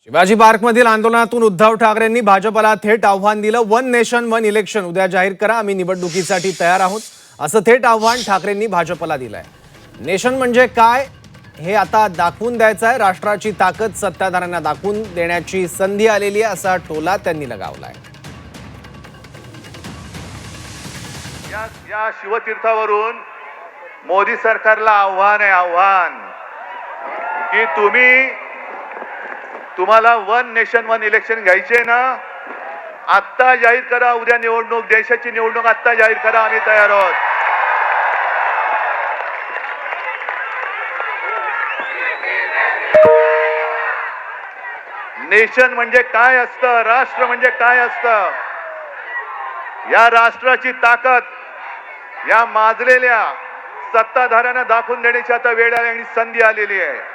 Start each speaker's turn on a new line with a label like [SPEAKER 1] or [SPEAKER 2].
[SPEAKER 1] शिवाजी पार्कमधील आंदोलनातून उद्धव ठाकरेंनी भाजपला थेट आव्हान दिलं। वन नेशन वन इलेक्शन उद्या जाहीर करा, आम्ही निवडणुकीसाठी तयार आहोत, असं थेट आव्हान ठाकरेंनी भाजपला दिलंय। नेशन म्हणजे काय हे आता दाखवून द्यायचं आहे, राष्ट्राची ताकद सत्ताधाऱ्यांना दाखवून देण्याची संधी आलेली आहे, असा टोला त्यांनी लगावलाय।
[SPEAKER 2] या शिवतीर्थावरून मोदी सरकारला आव्हान आहे, आव्हान की तुम्हाला वन नेशन वन इलेक्शन घ्यायचे ना, आत्ता जाहीर करा। उद्या निवडणूक, देशाची निवडणूक आत्ता जाहीर करा, आम्ही तयार आहोत। नेशन म्हणजे काय असतं, राष्ट्र म्हणजे काय असतं, या राष्ट्राची ताकद या माजलेल्या सत्ताधाऱ्यांना दाखवून देण्याची आता वेळ आली आणि संधी आलेली आहे।